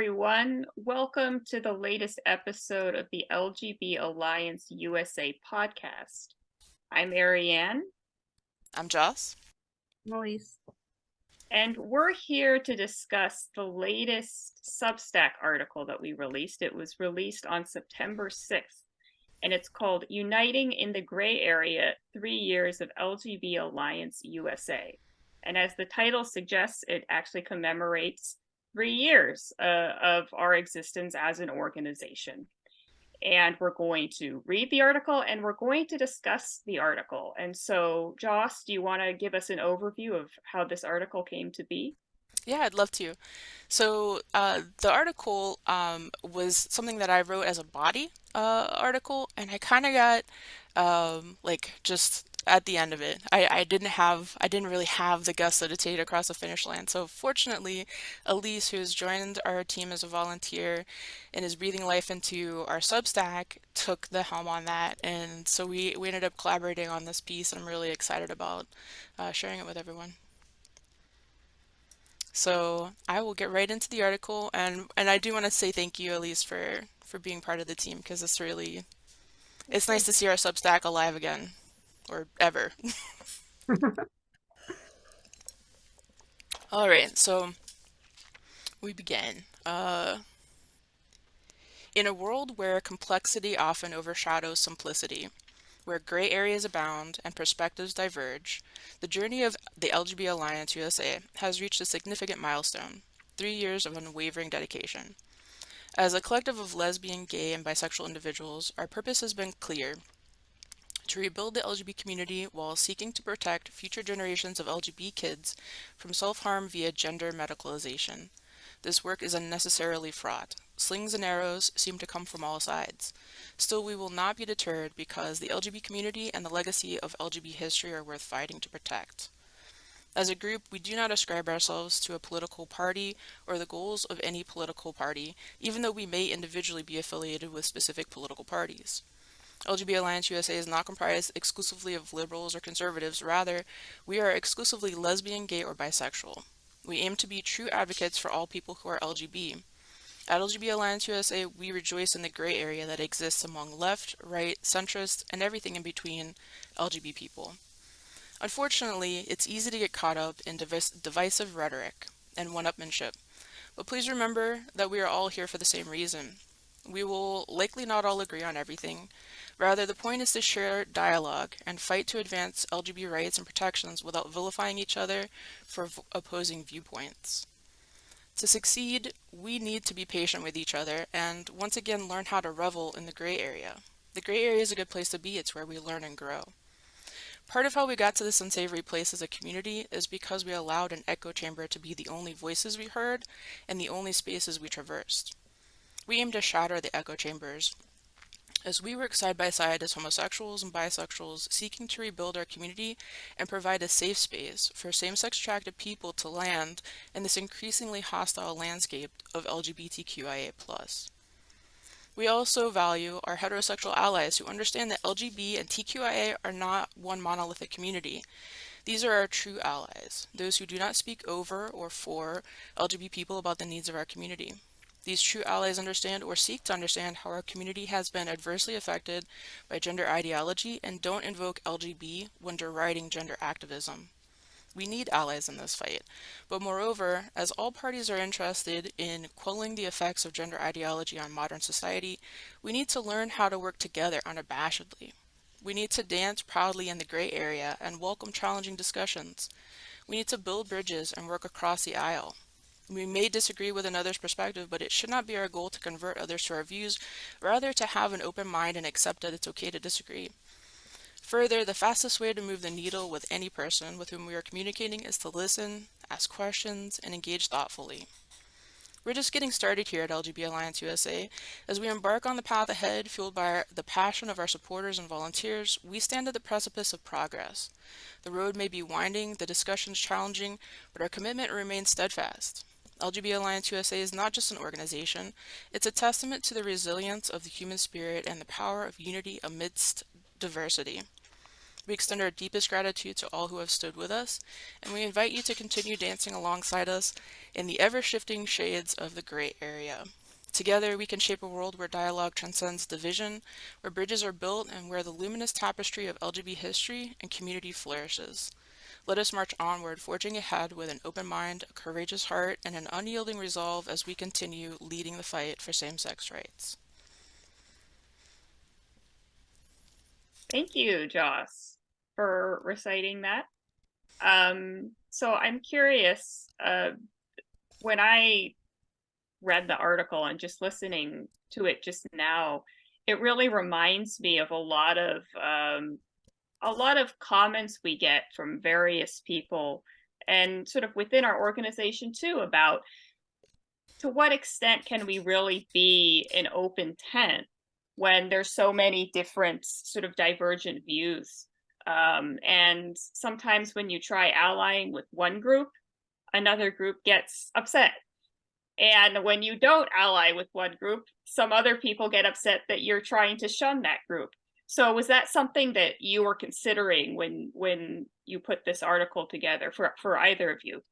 everyone. Welcome to the latest episode of the LGB Alliance USA podcast. I'm Arianne, I'm Jos. Elise. and we're here to discuss the latest Substack article that we released. It was released on September 6th, and it's called Uniting in the Gray Area 3 Years of LGB Alliance USA. And as the title suggests, it actually commemorates 3 years of our existence as an organization. And we're going to read the article and we're going to discuss the article. And so, Joss, do you want to give us an overview of how this article came to be? Yeah, I'd love to. The article was something that I wrote as a body article, and I kind of got just at the end of it. I didn't really have the gusto to take it across the finish line. So fortunately, Elise, who has joined our team as a volunteer and is breathing life into our Substack, took the helm on that, and so we ended up collaborating on this piece, and I'm really excited about sharing it with everyone. So I will get right into the article, and I do want to say thank you, Elise, for being part of the team because it's nice to see our Substack alive again, or ever. All right, so we begin. In a world where complexity often overshadows simplicity, where gray areas abound and perspectives diverge, the journey of the LGB Alliance USA has reached a significant milestone: 3 years of unwavering dedication. As a collective of lesbian, gay, and bisexual individuals, our purpose has been clear: to rebuild the LGBT community while seeking to protect future generations of LGBT kids from self-harm via gender medicalization. This work is unnecessarily fraught. Slings and arrows seem to come from all sides. Still, we will not be deterred because the LGBT community and the legacy of LGBT history are worth fighting to protect. As a group, we do not ascribe ourselves to a political party or the goals of any political party, even though we may individually be affiliated with specific political parties. LGB Alliance USA is not comprised exclusively of liberals or conservatives. Rather, we are exclusively lesbian, gay, or bisexual. We aim to be true advocates for all people who are LGB. At LGB Alliance USA, we rejoice in the gray area that exists among left, right, centrist, and everything in between LGB people. Unfortunately, it's easy to get caught up in divisive rhetoric and one-upmanship, but please remember that we are all here for the same reason. We will likely not all agree on everything. Rather, the point is to share dialogue and fight to advance LGBT rights and protections without vilifying each other for opposing viewpoints. To succeed, we need to be patient with each other and once again learn how to revel in the gray area. The gray area is a good place to be. It's where we learn and grow. Part of how we got to this unsavory place as a community is because we allowed an echo chamber to be the only voices we heard and the only spaces we traversed. We aim to shatter the echo chambers as we work side by side as homosexuals and bisexuals seeking to rebuild our community and provide a safe space for same-sex attracted people to land in this increasingly hostile landscape of LGBTQIA+. We also value our heterosexual allies who understand that LGB and TQIA are not one monolithic community. These are our true allies, those who do not speak over or for LGBT people about the needs of our community. These true allies understand or seek to understand how our community has been adversely affected by gender ideology and don't invoke LGB when deriding gender activism. We need allies in this fight, but moreover, as all parties are interested in quelling the effects of gender ideology on modern society, we need to learn how to work together unabashedly. We need to dance proudly in the gray area and welcome challenging discussions. We need to build bridges and work across the aisle. We may disagree with another's perspective, but it should not be our goal to convert others to our views, rather to have an open mind and accept that it's okay to disagree. Further, the fastest way to move the needle with any person with whom we are communicating is to listen, ask questions, and engage thoughtfully. We're just getting started here at LGB Alliance USA. As we embark on the path ahead, fueled by the passion of our supporters and volunteers, we stand at the precipice of progress. The road may be winding, the discussions challenging, but our commitment remains steadfast. LGB Alliance USA is not just an organization, it's a testament to the resilience of the human spirit and the power of unity amidst diversity. We extend our deepest gratitude to all who have stood with us, and we invite you to continue dancing alongside us in the ever-shifting shades of the gray area. Together, we can shape a world where dialogue transcends division, where bridges are built, and where the luminous tapestry of LGB history and community flourishes. Let us march onward, forging ahead with an open mind, a courageous heart, and an unyielding resolve as we continue leading the fight for same-sex rights. Thank you, Joss, for reciting that. So I'm curious, when I read the article and just listening to it just now, it really reminds me of a lot of comments we get from various people and sort of within our organization too about to what extent can we really be an open tent when there's so many different sort of divergent views. And sometimes when you try allying with one group, another group gets upset. And when you don't ally with one group, some other people get upset that you're trying to shun that group. So was that something that you were considering when you put this article together for either of you?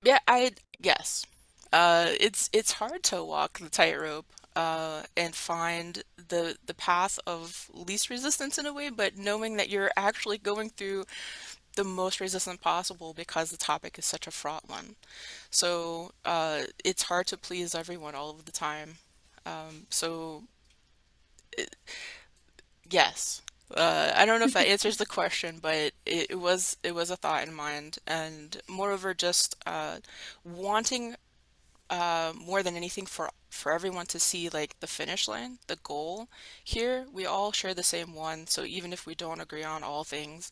Yeah, yes. It's hard to walk the tightrope and find the path of least resistance in a way, but knowing that you're actually going through the most resistance possible because the topic is such a fraught one. So it's hard to please everyone all of the time. So yes. I don't know if that answers the question, but it was a thought in mind, and moreover, just wanting more than anything for everyone to see like the finish line, the goal here. We all share the same one, so even if we don't agree on all things,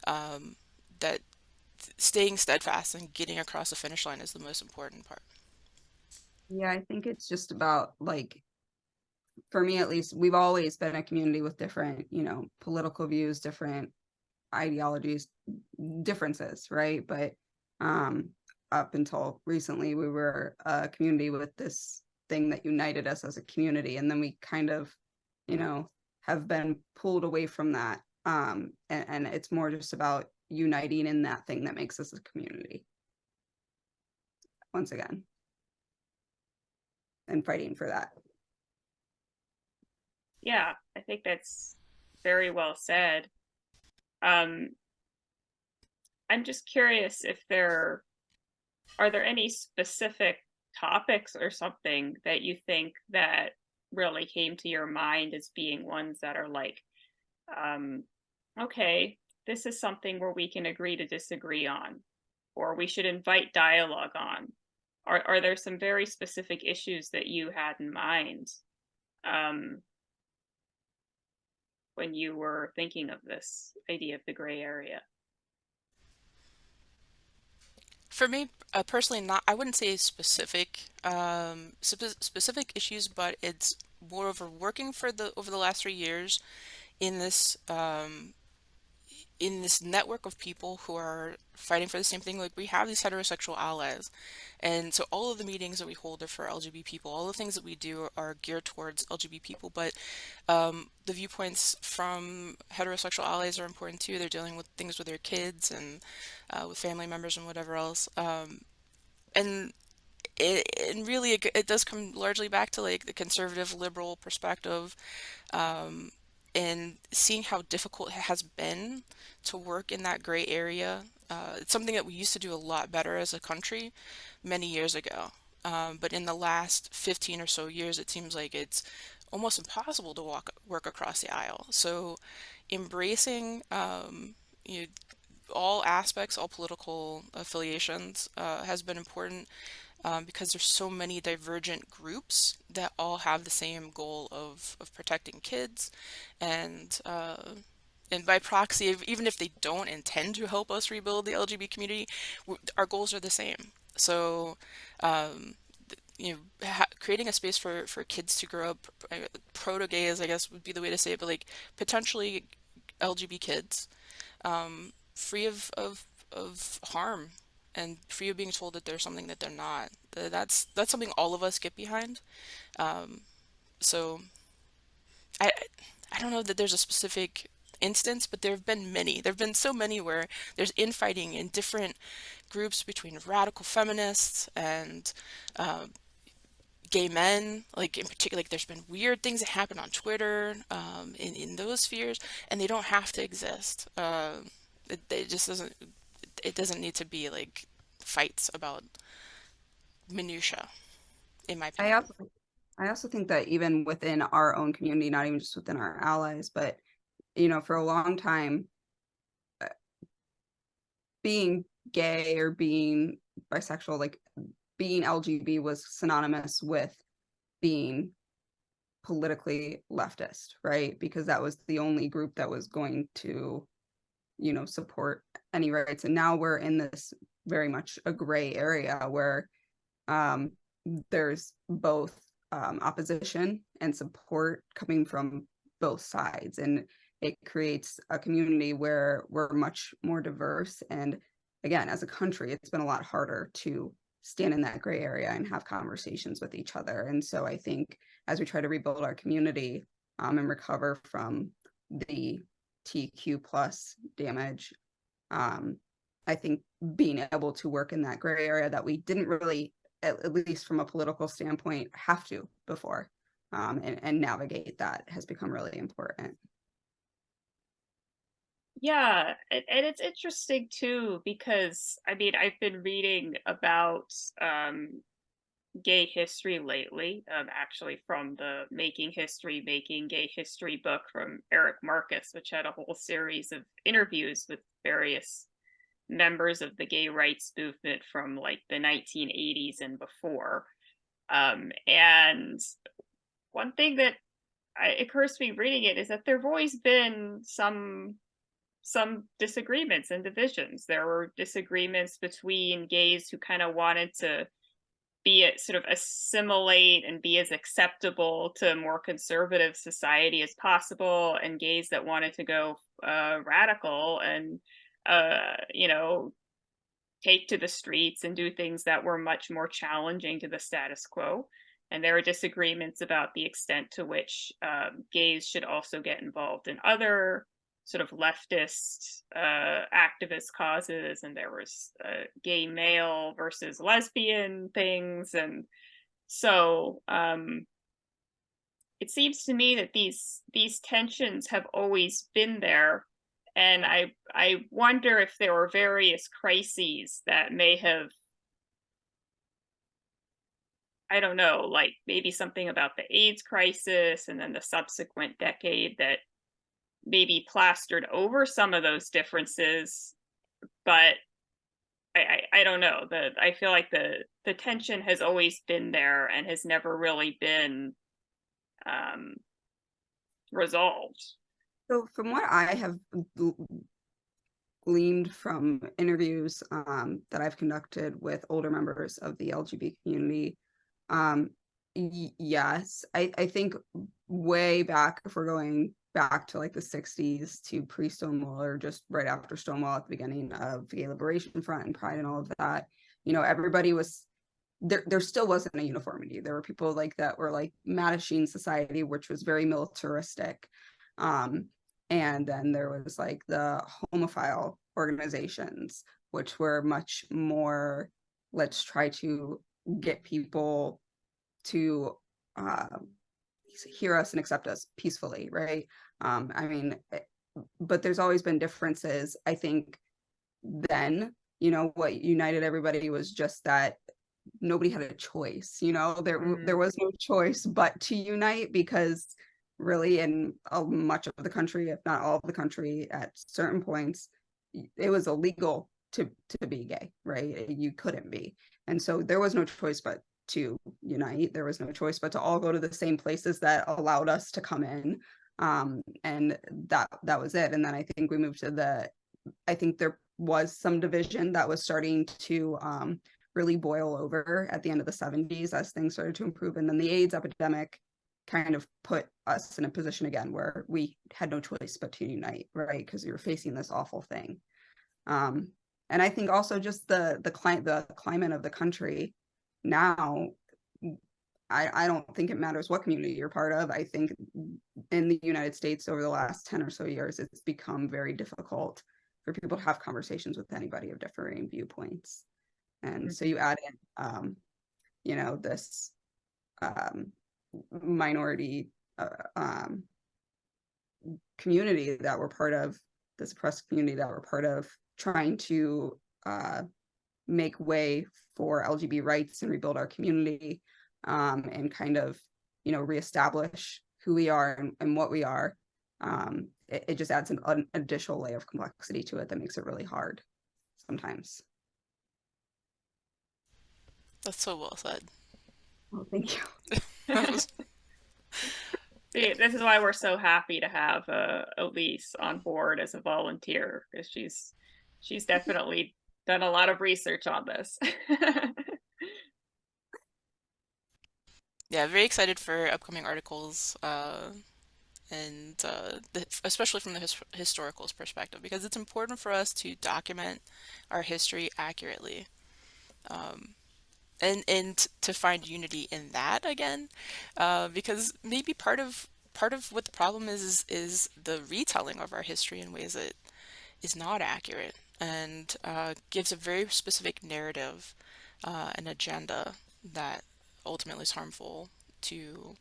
um, that staying steadfast and getting across the finish line is the most important part. Yeah, I think it's just about like, for me at least, we've always been a community with different, political views, different ideologies, differences, right? But um up until recently, we were a community with this thing that united us as a community, and then we kind of, you know, have been pulled away from that. And it's more just about uniting in that thing that makes us a community once again, and fighting for that. Yeah, I think that's very well said. Um, I'm just curious if there are there any specific topics or something that you think that really came to your mind as being ones that are like, um, okay, this is something where we can agree to disagree on, or we should invite dialogue on. Are there some very specific issues that you had in mind um, when you were thinking of this idea of the gray area? For me, personally, not I wouldn't say specific specific issues, but it's more over working for the over the last 3 years in this network of people who are fighting for the same thing. Like we have these heterosexual allies, and so all of the meetings that we hold are for LGBT people. All the things that we do are geared towards LGBT people, but the viewpoints from heterosexual allies are important too. They're dealing with things with their kids and with family members and whatever else. And and really, it does come largely back to like the conservative liberal perspective, um, and seeing how difficult it has been to work in that gray area. It's something that we used to do a lot better as a country many years ago. But in the last 15 or so years, it seems like it's almost impossible to work across the aisle. So embracing you know, all aspects, all political affiliations has been important because there's so many divergent groups that all have the same goal of protecting kids and by proxy, even if they don't intend to help us rebuild the LGBT community, our goals are the same. So, um, creating a space for kids to grow up, proto-gays, I guess would be the way to say it, but like potentially LGBT kids, free of harm and free of being told that they're something that they're not. That's something all of us get behind. So I I don't know that there's a specific instance, but there have been many. There have been so many where there's infighting in different groups between radical feminists and gay men, like in particular, like there's been weird things that happen on Twitter, in those spheres, and they don't have to exist. It just doesn't. It doesn't need to be like fights about minutia, in my I opinion. also I also think that even within our own community, not even just within our allies, but for a long time, being gay or being bisexual, like being LGB was synonymous with being politically leftist, right? Because that was the only group that was going to, support any rights. And now we're in this very much a gray area where um, there's both opposition and support coming from both sides. And it creates a community where we're much more diverse. And again, as a country, it's been a lot harder to stand in that gray area and have conversations with each other. And so I think as we try to rebuild our community and recover from the TQ plus damage, I think being able to work in that gray area that we didn't really, at least from a political standpoint, have to before, and navigate that has become really important. Yeah, and it's interesting too because I mean I've been reading about gay history lately, actually from the Making Gay History book from Eric Marcus, which had a whole series of interviews with various members of the gay rights movement from like the 1980s and before. And one thing that occurs to me reading it is that there have always been some disagreements and divisions. There were disagreements between gays who kind of wanted to be sort of assimilate and be as acceptable to a more conservative society as possible, and gays that wanted to go radical and take to the streets and do things that were much more challenging to the status quo. And there are disagreements about the extent to which gays should also get involved in other sort of leftist activist causes. And there was gay male versus lesbian things. And so it seems to me that these tensions have always been there, and I wonder if there were various crises that may have, I don't know, like maybe something about the AIDS crisis and then the subsequent decade that maybe plastered over some of those differences. But I don't know. I feel like the tension has always been there and has never really been um, resolved. So from what I have gleaned from interviews that I've conducted with older members of the LGBT community, yes, I think way back, if we're going back to like the 60s to pre-Stonewall or just right after Stonewall at the beginning of the Gay Liberation Front and Pride and all of that, everybody was there still wasn't a uniformity. There were people like that were like Mattachine Society, which was very militaristic. And then there was like the homophile organizations, which were much more, let's try to get people to hear us and accept us peacefully, right? I mean, but there's always been differences. I think then, what united everybody was just that nobody had a choice. There was no choice but to unite, because really in much of the country, if not all of the country, at certain points it was illegal to be gay, right? You couldn't be. And so there was no choice but to unite. There was no choice but to all go to the same places that allowed us to come in, and that was it. And then I think we moved to I think there was some division that was starting to really boil over at the end of the 70s as things started to improve. And then the AIDS epidemic kind of put us in a position again where we had no choice but to unite, right? Because we were facing this awful thing. And I think also just the climate of the country now, I don't think it matters what community you're part of. I think in the United States over the last 10 or so years, it's become very difficult for people to have conversations with anybody of differing viewpoints. And so you add in, you know, this minority community that we're part of, this oppressed community that we're part of, trying to make way for LGB rights and rebuild our community, and kind of, you know, reestablish who we are and what we are. It just adds an additional layer of complexity to it that makes it really hard sometimes. That's so well said. Well, thank you. See, this is why we're so happy to have Elise on board as a volunteer, because she's definitely done a lot of research on this. Yeah, very excited for upcoming articles, and especially from the historical's perspective, because it's important for us to document our history accurately, and to find unity in that again, because maybe part of what the problem is the retelling of our history in ways that is not accurate, and gives a very specific narrative, an agenda that ultimately is harmful to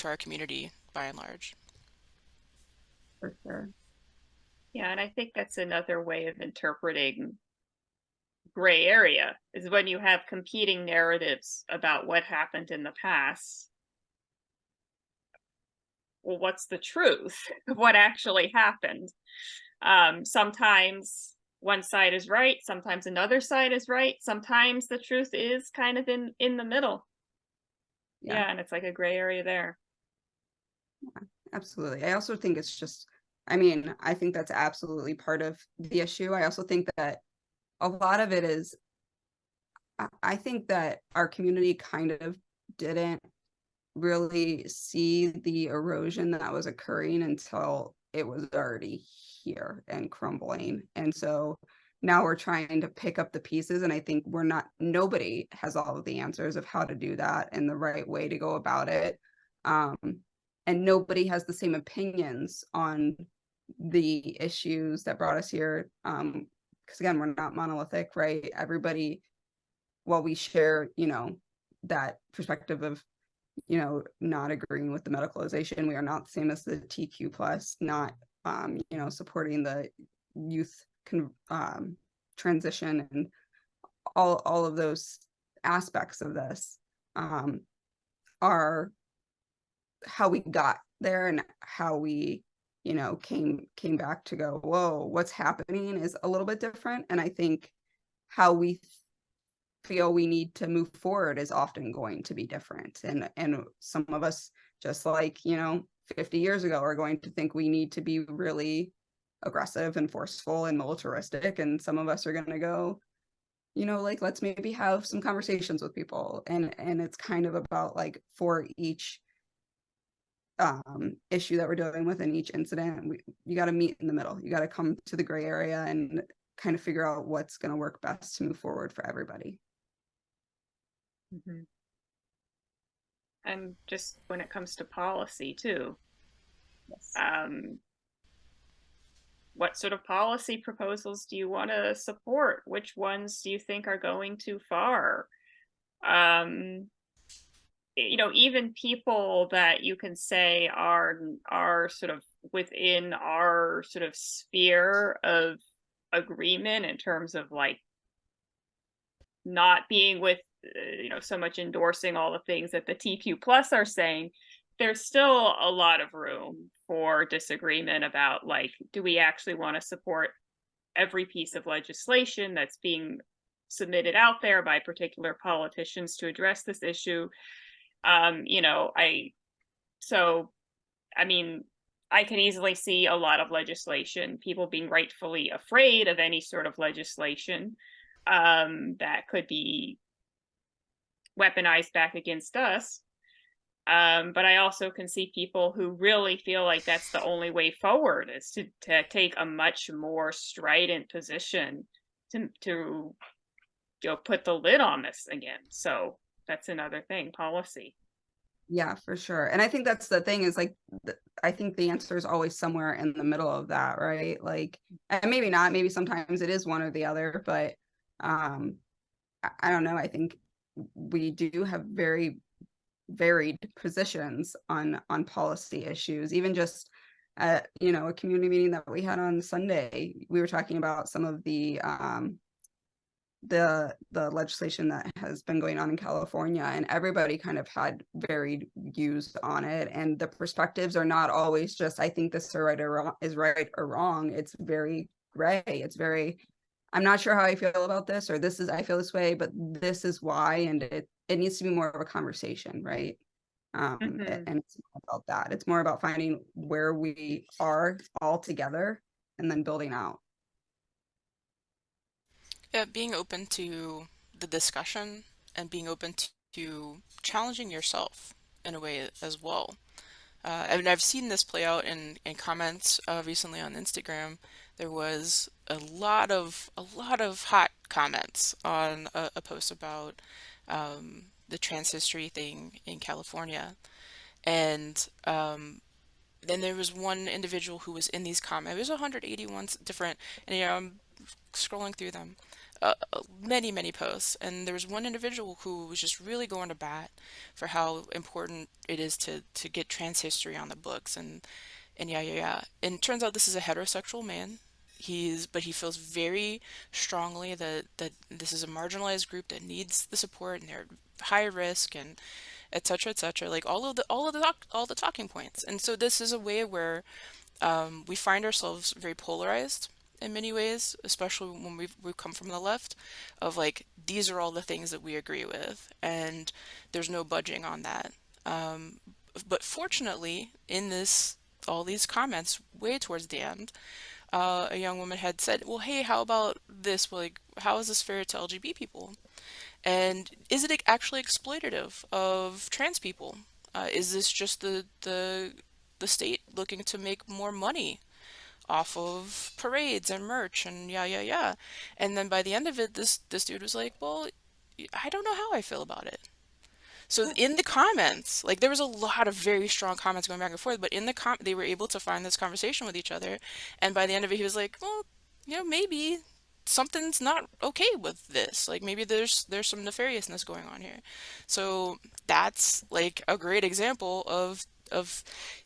our community by and large. For sure. Yeah, and I think that's another way of interpreting gray area, is when you have competing narratives about what happened in the past. Well, what's the truth of what actually happened? Sometimes one side is right, sometimes another side is right, sometimes the truth is kind of in the middle. Yeah, and it's like a gray area there. Yeah, absolutely. I also think it's just, I mean, I think that's absolutely part of the issue. I also think that a lot of it is, I think that our community kind of didn't really see the erosion that was occurring until it was already here and crumbling. And so now we're trying to pick up the pieces, and I think nobody has all of the answers of how to do that and the right way to go about it. And nobody has the same opinions on the issues that brought us here. Because again, we're not monolithic, right? Everybody, while we share, you know, that perspective of, you know, not agreeing with the medicalization, we are not the same as the TQ plus, not, you know, supporting the youth transition and all of those aspects of this, are how we got there and how we, you know, came back to go, whoa, what's happening is a little bit different. And I think how we feel we need to move forward is often going to be different. And some of us, just like, you know, 50 years ago, are going to think we need to be really aggressive and forceful and militaristic. And some of us are going to go, you know, like, let's maybe have some conversations with people. And it's kind of about, like, for each issue that we're dealing with in each incident, you got to meet in the middle. You got to come to the gray area and kind of figure out what's going to work best to move forward for everybody. And just when it comes to policy too, Yes. What sort of policy proposals do you want to support? Which ones do you think are going too far? You know, even people that you can say are sort of within our sort of sphere of agreement in terms of, like, not being with, you know, so much endorsing all the things that the TQ plus are saying, there's still a lot of room for disagreement about, like, do we actually want to support every piece of legislation that's being submitted out there by particular politicians to address this issue? You know, I mean, I can easily see a lot of legislation, people being rightfully afraid of any sort of legislation that could be weaponized back against us. But I also can see people who really feel like that's the only way forward, is to take a much more strident position to you know, put the lid on this again. So that's another thing, policy. Yeah, for sure. And I think that's the thing is like, I think the answer is always somewhere in the middle of that, right? Like, and maybe not, maybe sometimes it is one or the other, but I don't know. I think we do have very varied positions on policy issues. Even just you know, a community meeting that we had on Sunday, we were talking about some of the legislation that has been going on in California, and everybody kind of had varied views on it, and the perspectives are not always just I think this is right or wrong. It's very gray. It's very, I'm not sure how I feel about this, or this is, I feel this way, but this is why, and it needs to be more of a conversation, right? And it's more about that. It's more about finding where we are all together and then building out. Yeah, being open to the discussion and being open to challenging yourself in a way as well. And I've seen this play out in comments recently on Instagram. There was a lot of hot comments on a post about the trans history thing in California, and then there was one individual who was in these comments. It was 181 different, and I'm scrolling through them, many posts, and there was one individual who was just really going to bat for how important it is to get trans history on the books, and yeah. And it turns out this is a heterosexual man. But he feels very strongly that this is a marginalized group that needs the support, and they're high risk, and et cetera, like all the talking points. And so this is a way where we find ourselves very polarized in many ways, especially when we come from the left, of like, these are all the things that we agree with, and there's no budging on that. But fortunately, in all these comments, way towards the end, a young woman had said, well, hey, how about this? Well, like, how is this fair to LGBT people? And is it actually exploitative of trans people? Is this just the state looking to make more money off of parades and merch and yeah? And then by the end of it, this dude was like, well, I don't know how I feel about it. So in the comments, like, there was a lot of very strong comments going back and forth, but in the they were able to find this conversation with each other, and by the end of it, he was like, well, maybe something's not okay with this. Like, maybe there's some nefariousness going on here. So that's like a great example of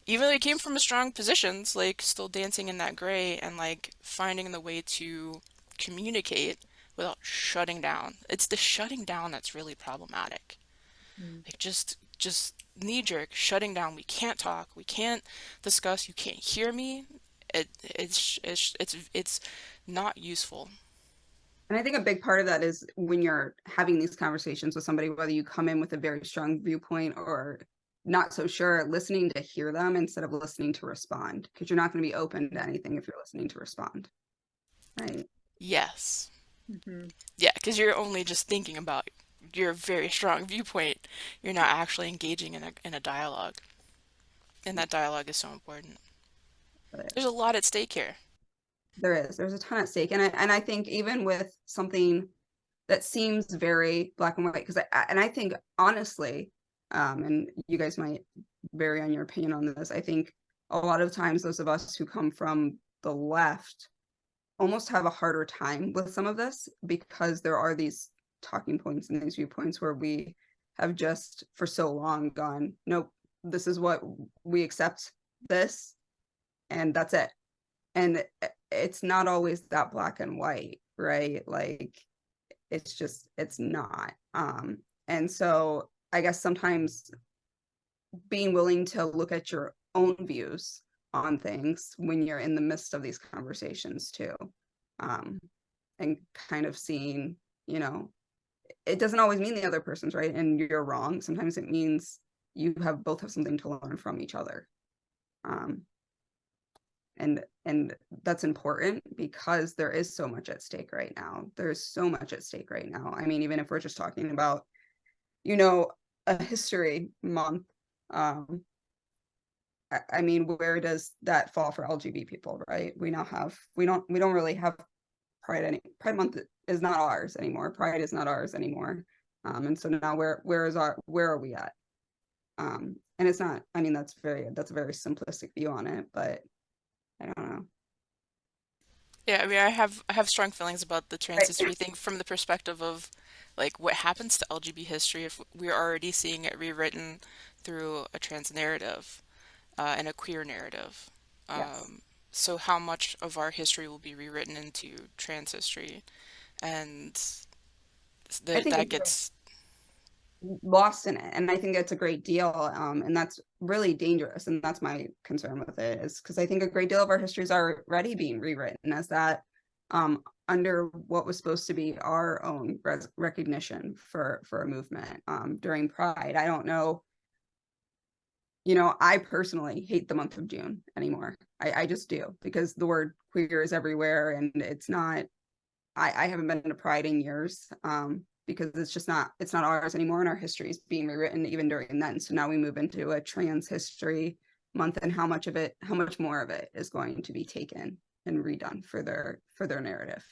even though he came from a strong positions, like, still dancing in that gray and like finding the way to communicate without shutting down. It's the shutting down that's really problematic. Like, just knee jerk shutting down. We can't talk. We can't discuss. You can't hear me. It's not useful. And I think a big part of that is when you're having these conversations with somebody, whether you come in with a very strong viewpoint or not so sure, listening to hear them instead of listening to respond, because you're not going to be open to anything if you're listening to respond, right? Yes. Mm-hmm. Yeah, because you're only just thinking about your very strong viewpoint. You're not actually engaging in a dialogue. And that dialogue is so important. There's a lot at stake here. There's a ton at stake, and I think even with something that seems very black and white, because I think honestly, and you guys might vary on your opinion on this, I think a lot of times those of us who come from the left almost have a harder time with some of this, because there are these talking points and these viewpoints where we have just for so long gone, nope, this is what we accept, this, and that's it. And it's not always that black and white, right? Like, it's not. And so I guess sometimes being willing to look at your own views on things when you're in the midst of these conversations too, and kind of seeing, it doesn't always mean the other person's right and you're wrong. Sometimes it means you both have something to learn from each other. And that's important because there is so much at stake right now. There's so much at stake right now. I mean, even if we're just talking about, a history month, I mean, where does that fall for LGBT people, right? We don't really have Pride month is not ours anymore. Pride is not ours anymore. And so now where are we at? And it's not, I mean, that's a very simplistic view on it, but I don't know. Yeah, I mean, I have strong feelings about the trans Right. history thing from the perspective of like what happens to LGB history if we're already seeing it rewritten through a trans narrative and a queer narrative. Yes. So how much of our history will be rewritten into trans history, and I think that it's gets lost in it, and I think it's a great deal, and that's really dangerous, and that's my concern with it, is because I think a great deal of our histories are already being rewritten as that, under what was supposed to be our own recognition for a movement, during Pride. I don't know, I personally hate the month of June anymore. I just do, because the word queer is everywhere, and it's not. I haven't been to Pride in years, because it's not ours anymore, and our history is being rewritten even during then. So now we move into a trans history month, and how much more of it is going to be taken and redone for their narrative.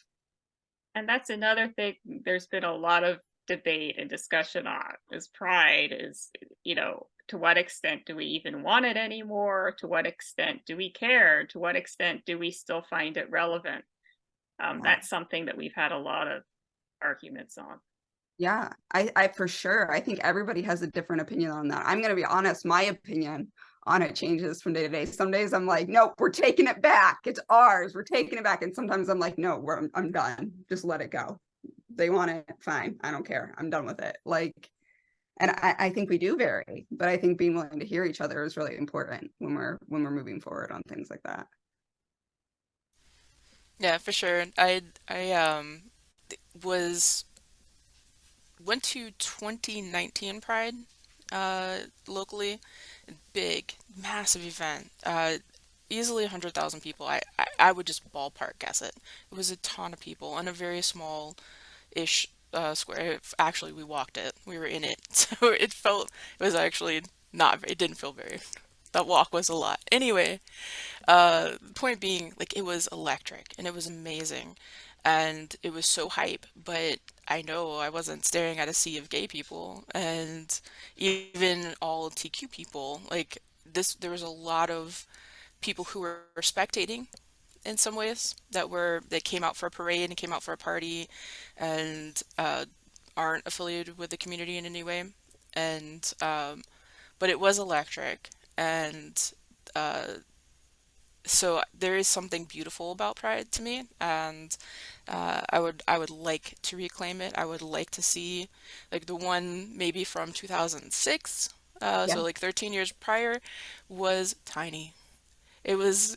And that's another thing there's been a lot of debate and discussion on is pride is, to what extent do we even want it anymore? To what extent do we care? To what extent do we still find it relevant? That's something that we've had a lot of arguments on. Yeah, I for sure. I think everybody has a different opinion on that. I'm gonna be honest, my opinion on it changes from day to day. Some days I'm like, nope, we're taking it back. It's ours. We're taking it back. And sometimes I'm like, no, I'm done. Just let it go. They want it, fine. I don't care. I'm done with it. Like, and I think we do vary, but I think being willing to hear each other is really important when we're moving forward on things like that. yeah, for sure. I was went to 2019 Pride locally. Big, massive event. Easily 100,000 people. I would just ballpark guess it. It was a ton of people on a very small-ish square. Actually, we walked it. We were in it. So it was actually not, it didn't feel very, that walk was a lot. Anyway, point being, like, it was electric and it was amazing and it was so hype, but I know I wasn't staring at a sea of gay people and even all TQ people. Like there was a lot of people who were spectating in some ways that came out for a parade and came out for a party and aren't affiliated with the community in any way. And but it was electric and uh, so there is something beautiful about Pride to me, and I would like to reclaim it. I would like to see like the one maybe from 2006, Yeah. so like 13 years prior, was tiny. It was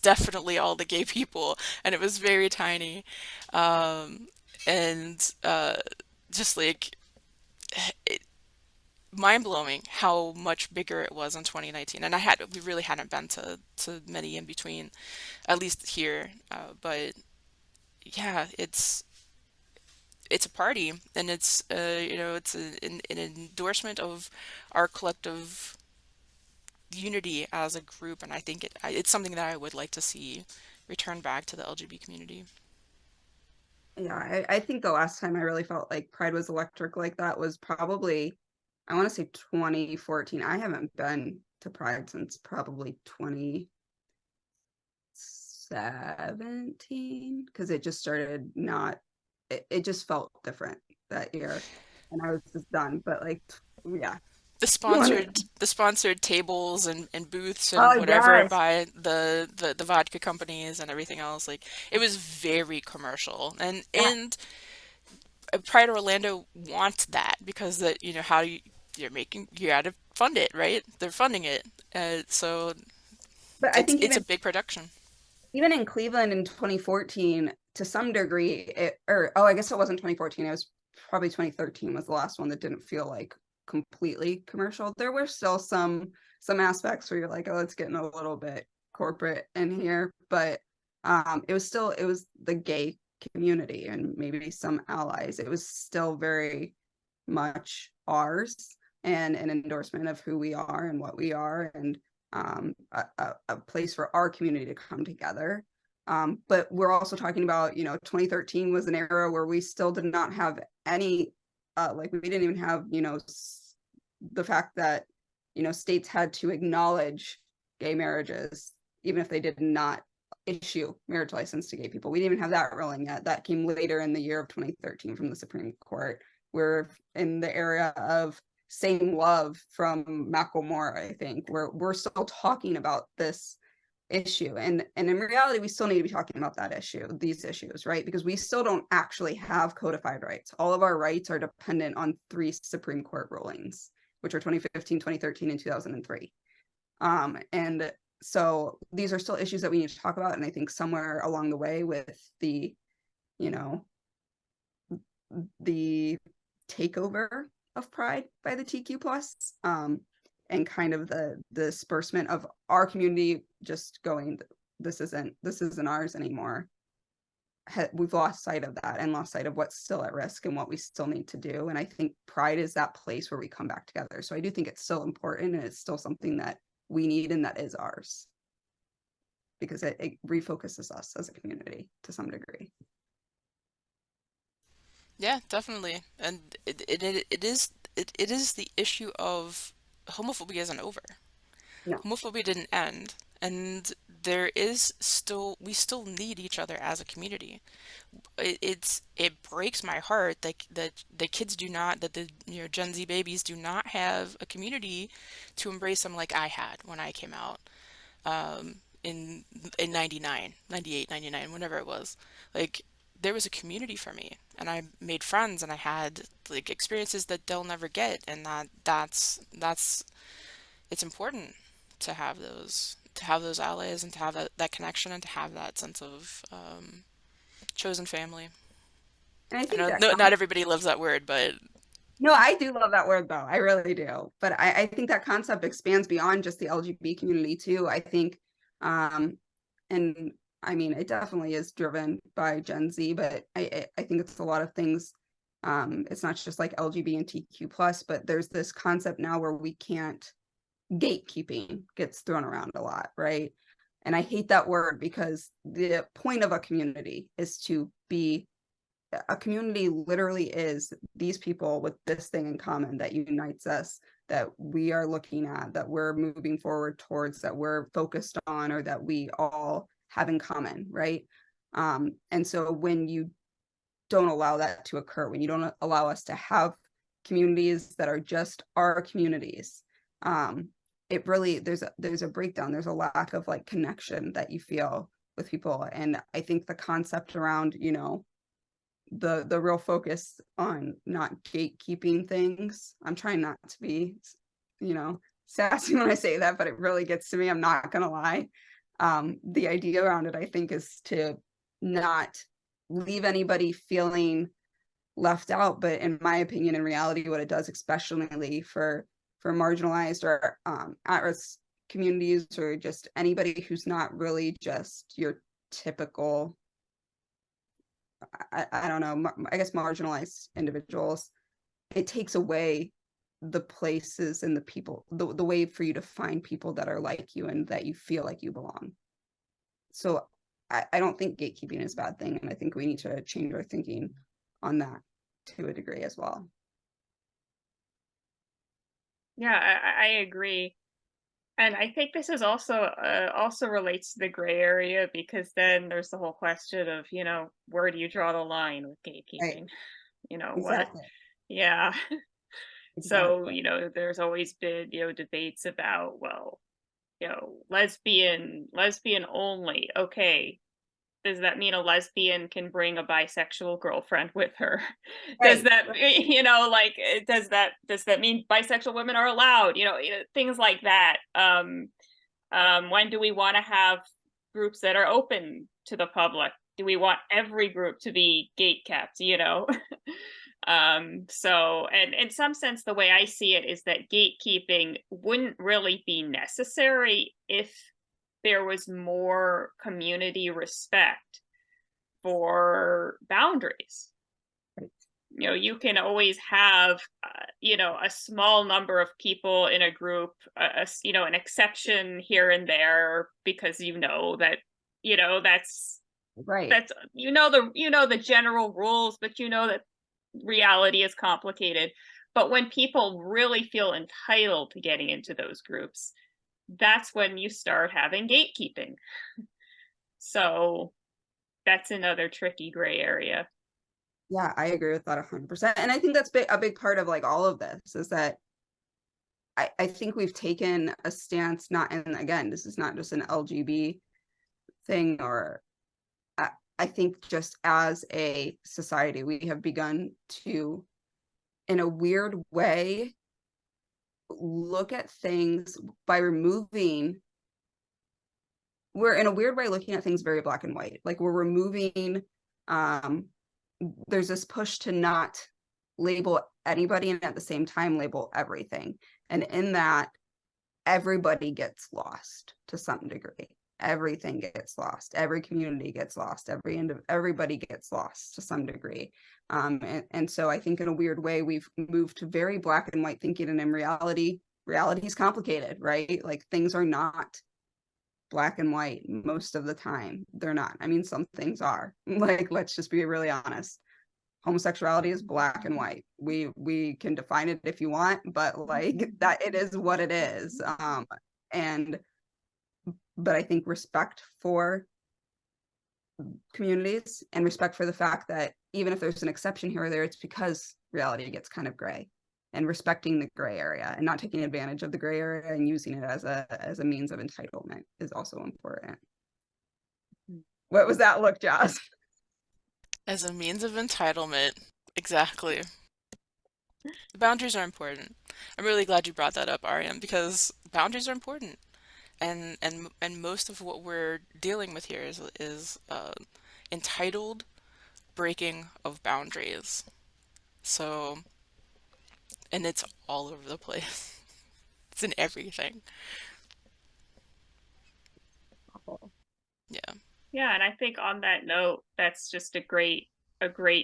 definitely all the gay people, and it was very tiny, and just like mind-blowing how much bigger it was in 2019. And we really hadn't been to many in between, at least here. But yeah, it's a party, and it's it's an endorsement of our collective unity as a group, and I think it's something that I would like to see return back to the LGB community. Yeah, I think the last time I really felt like Pride was electric like that was probably, I want to say 2014. I haven't been to Pride since probably 2017, because it just started not, it just felt different that year. And I was just done. But like, yeah. The sponsored tables and booths and Oh, whatever yes. by the vodka companies and everything else, like it was very commercial, Yeah. and Pride Orlando wants that because that how you got to fund it, right? They're funding it, so But I think it's a big production. even in Cleveland in 2014, to some degree, or oh, I guess it wasn't 2014. It was probably 2013 was the last one that didn't feel like completely commercial. There were still some aspects where you're like, oh, it's getting a little bit corporate in here, but it was the gay community and maybe some allies. It was still very much ours, and an endorsement of who we are and what we are, and a place for our community to come together. But we're also talking about, 2013 was an era where we still did not have any like we didn't even have, you know, the fact that, you know, states had to acknowledge gay marriages, even if they did not issue marriage license to gay people. We didn't even have that ruling yet. That came later in the year of 2013 from the Supreme Court. We're in the area of same love from Macklemore, I think, where we're still talking about this issue. And in reality, we still need to be talking about that issue, these issues, right? Because we still don't actually have codified rights. All of our rights are dependent on 3 Supreme Court rulings, which are 2015, 2013, and 2003. And so these are still issues that we need to talk about. And I think somewhere along the way with the, you know, the takeover of Pride by the TQ plus, and kind of the disbursement of our community just going, this isn't ours anymore. We've lost sight of that and lost sight of what's still at risk and what we still need to do. And I think Pride is that place where we come back together. So I do think it's still important, and it's still something that we need and that is ours, because it refocuses us as a community to some degree. Yeah, definitely. And it is the issue of homophobia isn't over. No. Homophobia didn't end, and we still need each other as a community. It breaks my heart that the kids do not, that the, you know, Gen Z babies do not have a community to embrace them like I had when I came out, in 99, 98, 99, whenever it was. Like, there was a community for me, and I made friends, and I had like experiences that they'll never get, and that's it's important to have those allies, and to have that connection, and to have that sense of chosen family. And I I think know that not everybody loves that word, but no, I do love that word though. I really do. But I think that concept expands beyond just the LGBT community too. I think, and I mean, it definitely is driven by Gen Z, but I think it's a lot of things. It's not just like LGB and TQ plus, but there's this concept now where we can't, gatekeeping gets thrown around a lot, right? And I hate that word, because the point of a community is to be, a community literally is these people with this thing in common that unites us, that we are looking at, that we're moving forward towards, that we're focused on, or that we all have in common, right? And so when you don't allow that to occur, when you don't allow us to have communities that are just our communities, it really, there's a breakdown, there's a lack of like connection that you feel with people. And I think the concept around, you know, the real focus on not gatekeeping things, I'm trying not to be, you know, sassy when I say that, but it really gets to me, I'm not gonna lie. The idea around it, I think, is to not leave anybody feeling left out, but in my opinion, in reality, what it does, especially for marginalized or at-risk communities, or just anybody who's not really just your typical, I don't know, I guess marginalized individuals, it takes away the places and the people, the way for you to find people that are like you and that you feel like you belong. So I don't think gatekeeping is a bad thing, and I think we need to change our thinking on that to a degree as well. Yeah, I agree. And I think this is also relates to the gray area, because then there's the whole question of, you know, where do you draw the line with Right. gatekeeping? You know, what? Exactly. Yeah. So, Exactly. you know, there's always been, you know, debates about, well, you know, lesbian only. Okay. Does that mean a lesbian can bring a bisexual girlfriend with her? Does Right. that, you know, like, does that mean bisexual women are allowed? You know, things like that. When do we want to have groups that are open to the public? Do we want every group to be gate kept? You know, so, and in some sense, the way I see it is that gatekeeping wouldn't really be necessary if there was more community respect for boundaries. Right. You know, you can always have, you know, a small number of people in a group, you know, an exception here and there, because you know that, you know, Right. that's, you know, the general rules, but you know that reality is complicated. But when people really feel entitled to getting into those groups, that's when you start having gatekeeping. So that's another tricky gray area. Yeah, I agree with that 100%. And I think that's a big part of like all of this is that I think we've taken a stance, not, and again, this is not just an LGB thing, or I think just as a society, we have begun to, in a weird way, look at things by removing, we're in a weird way looking at things very black and white. Like we're removing, there's this push to not label anybody and at the same time label everything. And in that, everybody gets lost to some degree. Everything gets lost. Every community gets lost. Everybody gets lost to some degree. And so I think in a weird way, we've moved to very black and white thinking, and in reality is complicated, right? Like things are not black and white most of the time. They're not. I mean, some things are. Like, let's just be really honest. Homosexuality is black and white. We can define it if you want, but like that, it is what it is. But I think respect for communities and respect for the fact that even if there's an exception here or there, it's because reality gets kind of gray, and respecting the gray area and not taking advantage of the gray area and using it as a means of entitlement is also important. What was that look, Jos? As a means of entitlement. Exactly. The boundaries are important. I'm really glad you brought that up, Arianne, because boundaries are important. And most of what we're dealing with here is entitled breaking of boundaries. So, and it's all over the place. It's in everything. Yeah. Yeah, and I think on that note, that's just a great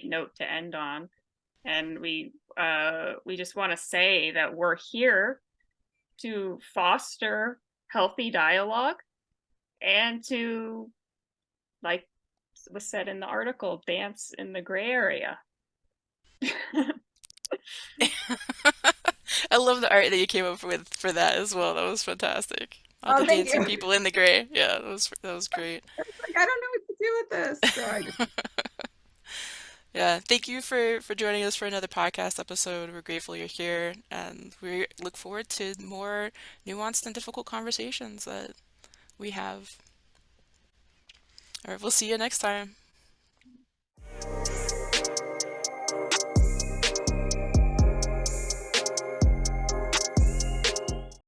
note to end on. And we just want to say that we're here to foster healthy dialogue and to, like was said in the article, dance in the gray area. I love the art that you came up with for that as well. That was fantastic. All the Thank dancing you. people in the gray. Yeah, that was great. Like, I don't know what to do with this. So I just Yeah, thank you for joining us for another podcast episode. We're grateful you're here, and we look forward to more nuanced and difficult conversations that we have. All right, we'll see you next time.